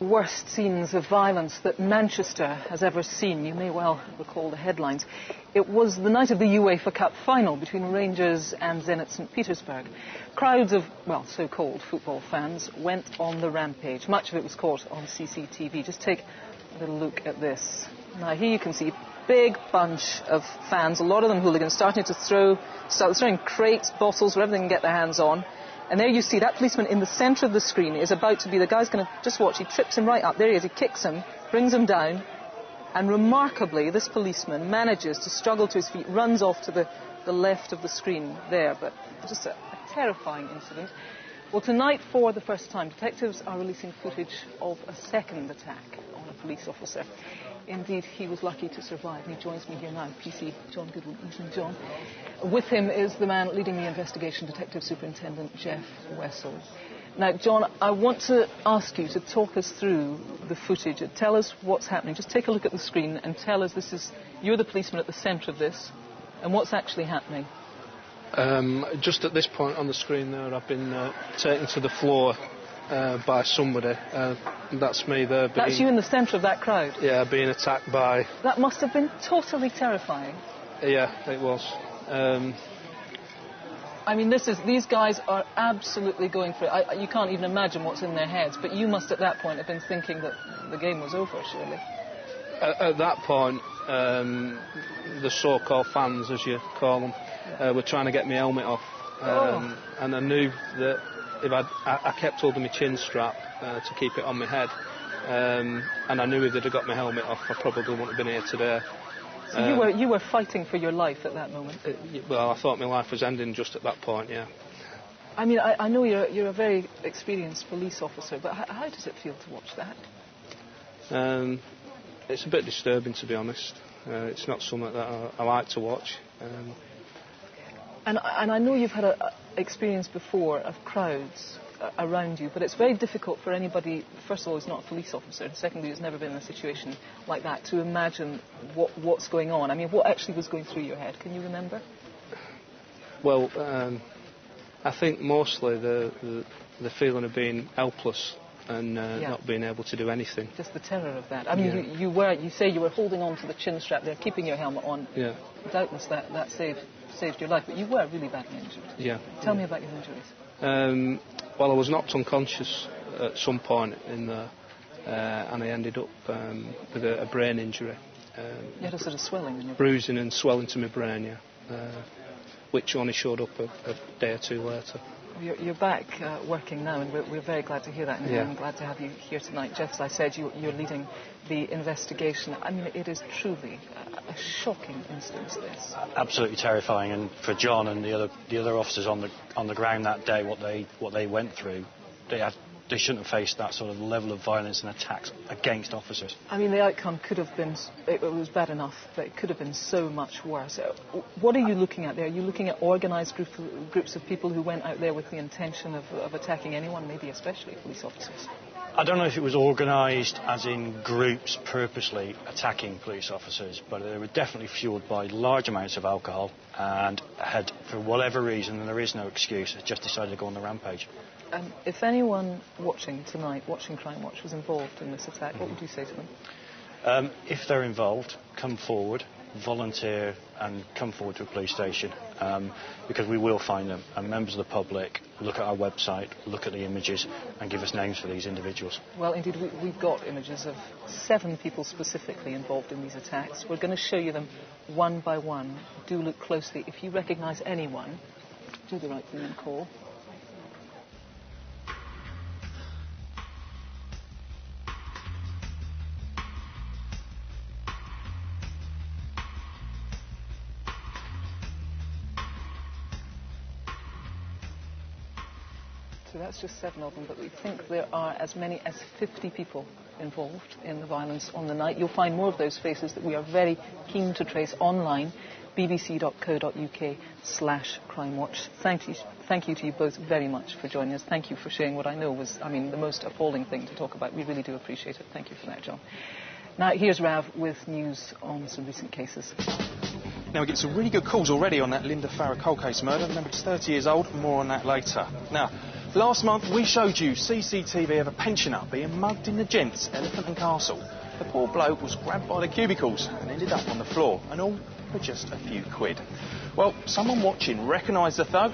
Worst scenes of violence that Manchester has ever seen. You may well recall the headlines. It was the night of the UEFA Cup final between Rangers and Zenit St. Petersburg. Crowds of, well, so-called football fans went on the rampage. Much of it was caught on CCTV. Just take a little look at this. Now here you can see a big bunch of fans, a lot of them hooligans, starting to start throwing crates, bottles, whatever they can get their hands on. And there you see that policeman in the centre of the screen is about to be, the guy's going to, just watch, he trips him right up. There he is, he kicks him, brings him down, and remarkably this policeman manages to struggle to his feet, runs off to the left of the screen there. But just a terrifying incident. Well, tonight for the first time, detectives are releasing footage of a second attack on a police officer. Indeed, he was lucky to survive, and he joins me here now, PC John Goodwin. Evening, John. With him is the man leading the investigation, Detective Superintendent Jeff Wessel. Now, John, I want to ask you to talk us through the footage. Tell us what's happening. Just take a look at the screen and tell us you're the policeman at the centre of this, and what's actually happening. Just at this point on the screen there, I've been taken to the floor by somebody. That's me there. That's you in the centre of that crowd? Yeah, being attacked by... That must have been totally terrifying. Yeah, it was. I mean, these guys are absolutely going for it. You can't even imagine what's in their heads, but you must at that point have been thinking that the game was over, surely. At that point, the so-called fans, as you call them, were trying to get my helmet off. And I knew that if I kept holding my chin strap to keep it on my head, and I knew if they'd have got my helmet off, I probably wouldn't have been here today. So you were fighting for your life at that moment? Well, I thought my life was ending just at that point, yeah. I mean, I know you're a very experienced police officer, but how does it feel to watch that? It's a bit disturbing, to be honest. It's not something that I like to watch. And I know you've had an experience before of crowds around you, but it's very difficult for anybody, first of all, who's not a police officer, and secondly, who's never been in a situation like that, to imagine what's going on. I mean, what actually was going through your head? Can you remember? Well, I think mostly the feeling of being helpless and not being able to do anything. Just the terror of that. I mean, you say you were holding on to the chin strap there, keeping your helmet on. Yeah. Doubtless that saved your life, but you were really badly injured. Yeah. Tell me about your injuries. Well, I was knocked unconscious at some point in there, and I ended up with a brain injury. You had a sort of swelling in your bruising and swelling to my brain, yeah, which only showed up a day or two later. You're back working now, and we're very glad to hear that, and I'm glad to have you here tonight. Jeff, as I said, you're leading the investigation. I mean, it is truly a shocking instance, this. Absolutely terrifying, and for John and the other officers on the ground that day, what they went through, they shouldn't have faced that sort of level of violence and attacks against officers. I mean, the outcome could have been, it was bad enough, but it could have been so much worse. What are you looking at there? Are you looking at organised groups of people who went out there with the intention of attacking anyone, maybe especially police officers? I don't know if it was organised as in groups purposely attacking police officers, but they were definitely fuelled by large amounts of alcohol and had, for whatever reason, and there is no excuse, just decided to go on the rampage. If anyone watching tonight, watching Crime Watch, was involved in this attack, what would you say to them? If they're involved, come forward, volunteer and come forward to a police station, because we will find them. And members of the public, look at our website, look at the images and give us names for these individuals. Well, indeed, we've got images of 7 people specifically involved in these attacks. We're going to show you them one by one. Do look closely. If you recognise anyone, do the right thing and call. So that's just 7 of them, but we think there are as many as 50 people involved in the violence on the night. You'll find more of those faces that we are very keen to trace online, bbc.co.uk/crimewatch. Thank you to you both very much for joining us. Thank you for sharing what I know was, the most appalling thing to talk about. We really do appreciate it. Thank you for that, John. Now, here's Rav with news on some recent cases. Now, we get some really good calls already on that Linda Farrar cold case murder. Remember, it's 30 years old. More on that later. Now, Last month we showed you CCTV of a pensioner being mugged in the Gents, Elephant and Castle. The poor bloke was grabbed by the cubicles and ended up on the floor, and all for just a few quid. Well, someone watching recognised the thug